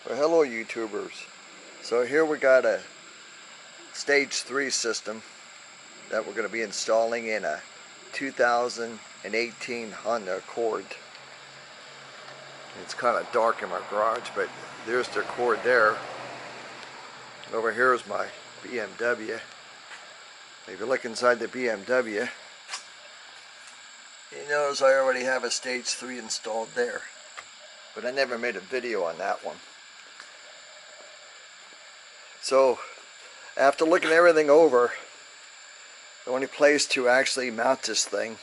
Well, hello YouTubers. So here we got a stage 3 system that we're going to be installing in a 2018 Honda Accord. It's kind of dark in my garage, but there's the Accord there. Over here is my BMW. If you look inside the BMW, you notice I already have a stage 3 installed there, but I never made a video on that one. So after looking everything over, the only place to actually mount this thing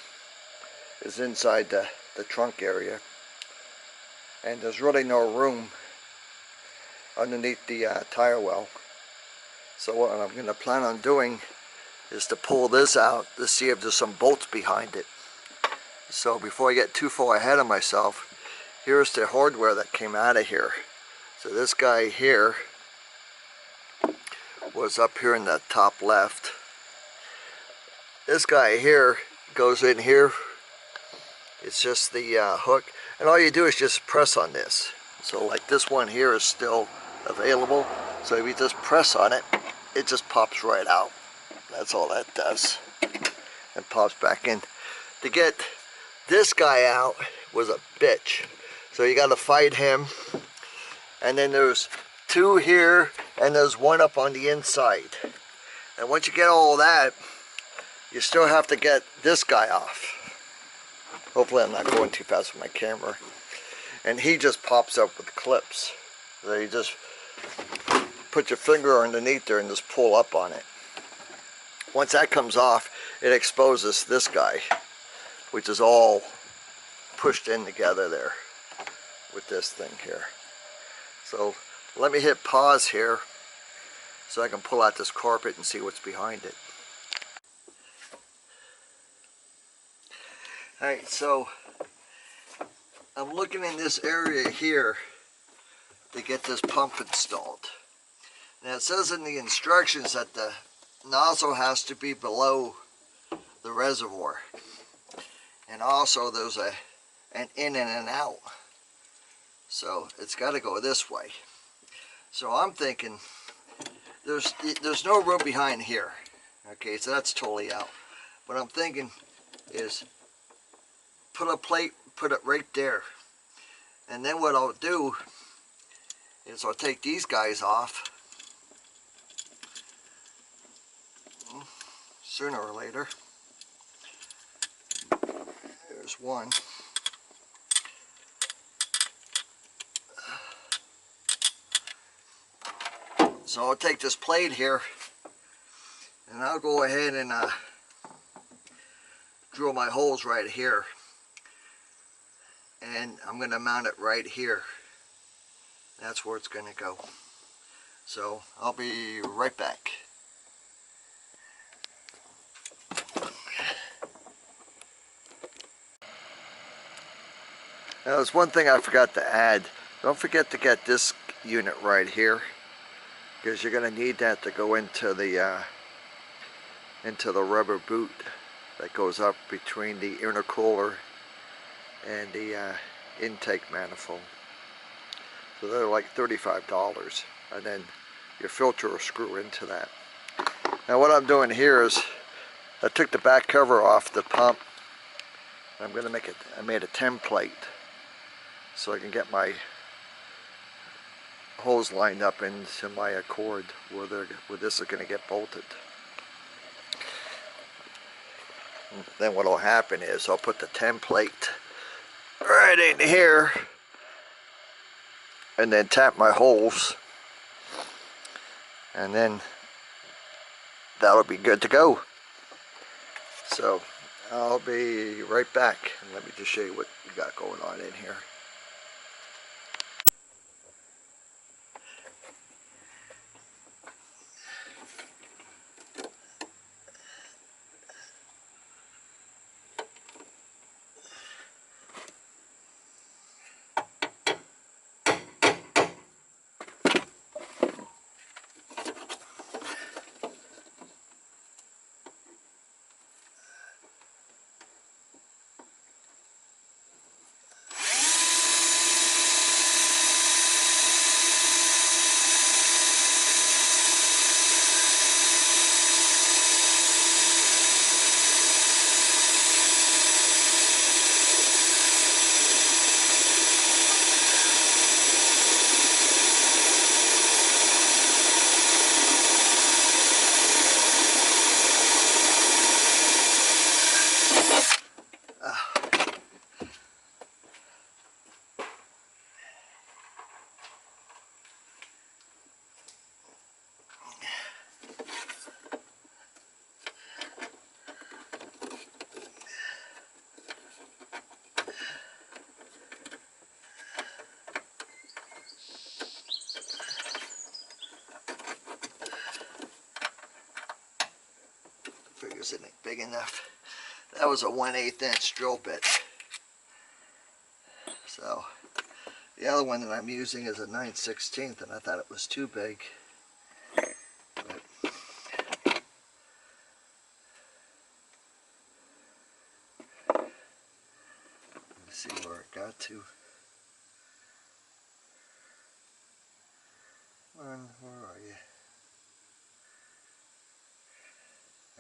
is inside the trunk area, and there's really no room underneath the tire well. So what I'm going to plan on doing is to pull this out to see if there's some bolts behind it. So before I get too far ahead of myself, here's the hardware that came out of here. So this guy here was up here in the top left. This guy here goes in here. It's just the hook, and all you do is just press on this. So like this one here is still available, so if you just press on it, it just pops right out. That's all that does, and pops back in. To get this guy out was a bitch, so you got to fight him. And then there's two here, and there's one up on the inside. And once you get all that, you still have to get this guy off. Hopefully I'm not going too fast with my camera. And he just pops up with clips. So you just put your finger underneath there and just pull up on it. Once that comes off, it exposes this guy, which is all pushed in together there with this thing here. So let me hit pause here so I can pull out this carpet and see what's behind it. Alright, so I'm looking in this area here to get this pump installed. Now it says in the instructions that the nozzle has to be below the reservoir. And also there's an in and an out. So it's got to go this way. So I'm thinking there's no room behind here. Okay, so that's totally out. What I'm thinking is put a plate, put it right there. And then what I'll do is I'll take these guys off sooner or later. There's one. So I'll take this plate here and I'll go ahead and drill my holes right here, and I'm going to mount it right here. That's where it's going to go. So I'll be right back. Now there's one thing I forgot to add. Don't forget to get this unit right here, because you're going to need that to go into the rubber boot that goes up between the intercooler and the intake manifold. So they're like $35, and then your filter will screw into that. Now what I'm doing here is I took the back cover off the pump. I'm going to make it, I made a template so I can get my holes lined up into my Accord where this is going to get bolted. Then what will happen is I'll put the template right in here and then tap my holes, and then that'll be good to go. So I'll be right back, and let me just show you what we got going on in here. isn't big enough. That was a 1/8 inch drill bit. So the other one that I'm using is a 9/16, and I thought it was too big. But let me see where it got to. Where are you?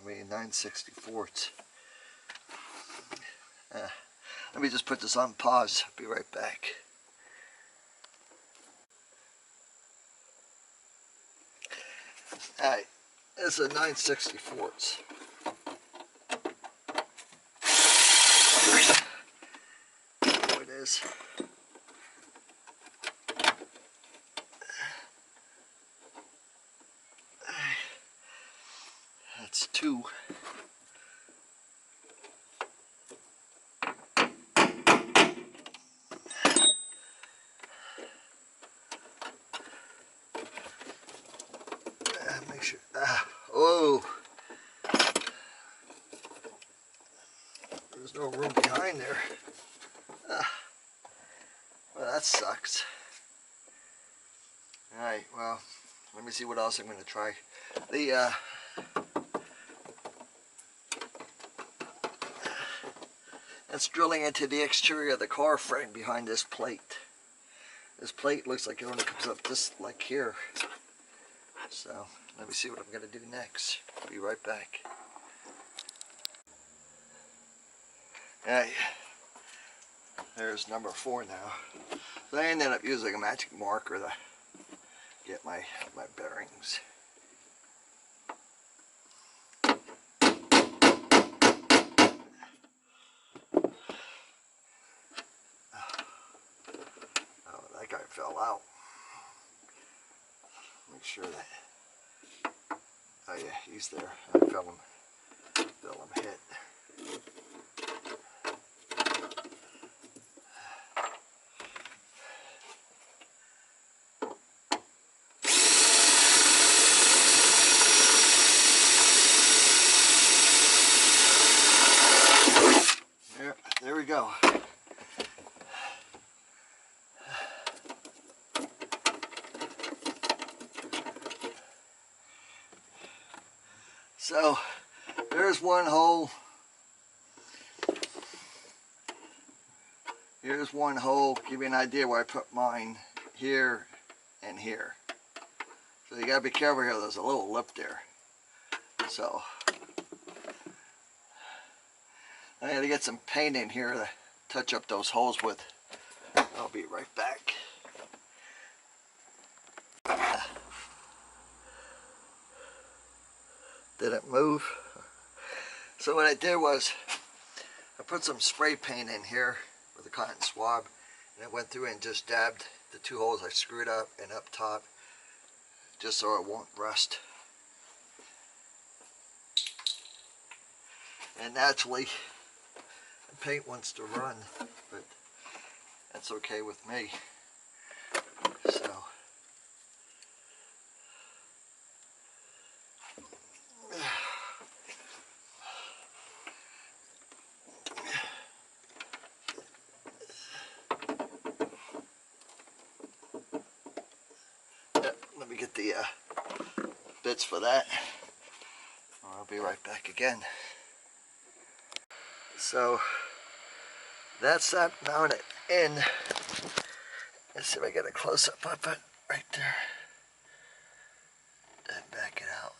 I mean 9/64. Let me just put this on pause. Be right back. Alright, this is a 9/64. There it is. That's 2. Make sure. Oh, there's no room behind there. Well, that sucks. Alright, well, let me see what else I'm going to try. That's drilling into the exterior of the car frame behind this plate. This plate looks like it only comes up just like here. So, let me see what I'm going to do next. Be right back. Alright, there's number 4 now. So I ended up using a magic marker to get my bearings. Oh, that guy fell out. Make sure that. Oh yeah, he's there. I felt him hit. There we go. So there's one hole. Here's one hole. Give you an idea where I put mine. Here and here. So you gotta be careful here. There's a little lip there. So I gotta get some paint in here to touch up those holes with. I'll be right back. Didn't move. So what I did was I put some spray paint in here with a cotton swab, and I went through and just dabbed the 2 holes I screwed up and up top, just so it won't rust. And naturally the paint wants to run, but that's okay with me. So let me get the bits for that. I'll be right back again. So that's that mounted in. Let's see if I get a close-up of it right there. Then back it out.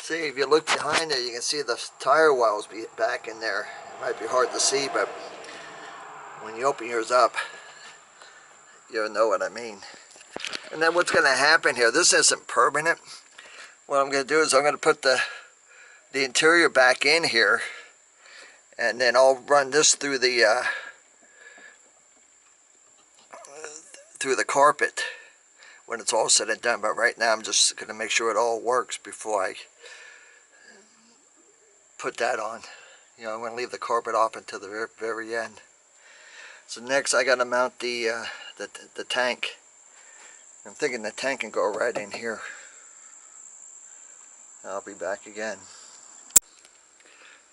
See, if you look behind there, you can see the tire wells be back in there. It might be hard to see, but when you open yours up, you'll know what I mean. And then what's going to happen here, this isn't permanent. What I'm going to do is I'm going to put the interior back in here, and then I'll run this through the carpet when it's all said and done. But right now I'm just going to make sure it all works before I put that on. You know, I'm going to leave the carpet off until the very end. So next I got to mount the tank I'm thinking the tank can go right in here. I'll be back again.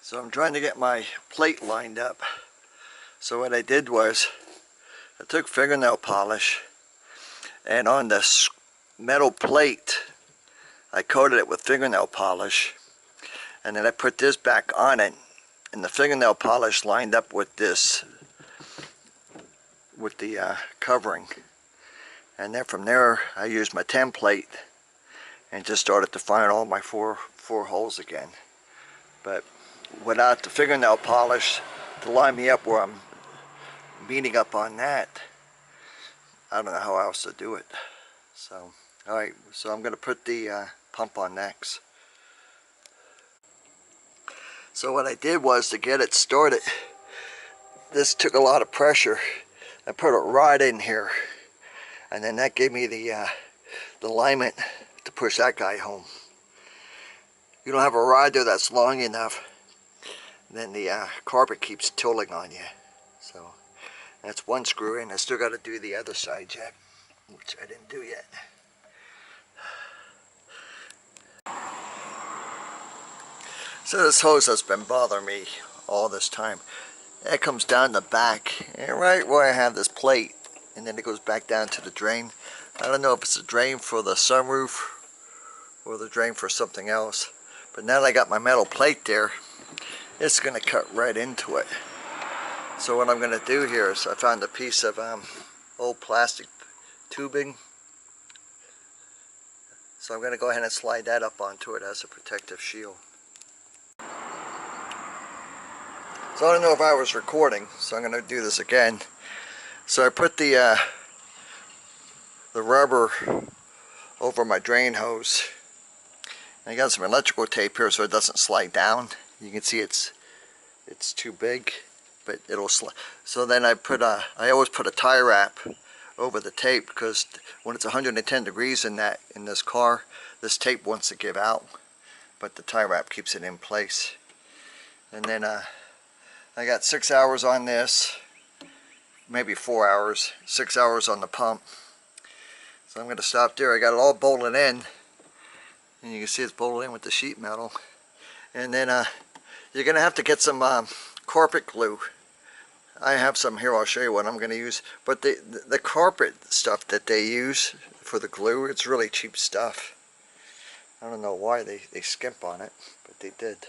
So I'm trying to get my plate lined up. So what I did was, I took fingernail polish, and on this metal plate, I coated it with fingernail polish, and then I put this back on it, and the fingernail polish lined up with this, with the covering. And then from there, I used my template and just started to find all my four holes again. But without the fingernail polish to line me up where I'm meeting up on that, I don't know how else to do it. So, alright, so I'm going to put the pump on next. So what I did was, to get it started, this took a lot of pressure. I put it right in here, and then that gave me the alignment to push that guy home. You don't have a rod there that's long enough, then the carpet keeps tilting on you. So that's one screw in. I still got to do the other side yet, which I didn't do yet. So this hose has been bothering me all this time. It comes down the back, and right where I have this plate, and then it goes back down to the drain. I don't know if it's a drain for the sunroof or the drain for something else, but now that I got my metal plate there, it's going to cut right into it. So what I'm going to do here is, I found a piece of old plastic tubing, so I'm going to go ahead and slide that up onto it as a protective shield. So I don't know if I was recording, so I'm going to do this again. So I put the rubber over my drain hose. I got some electrical tape here so it doesn't slide down. You can see it's too big, but it'll slide. So then I always put a tie wrap over the tape, because when it's 110 degrees in this car, this tape wants to give out, but the tie wrap keeps it in place. And then I got 6 hours on this, maybe 4 hours, 6 hours on the pump. So I'm going to stop there. I got it all bolted in, and you can see it's bolted in with the sheet metal. And then you're going to have to get some carpet glue. I have some here. I'll show you what I'm going to use. But the carpet stuff that they use for the glue, it's really cheap stuff. I don't know why they skimp on it, but they did.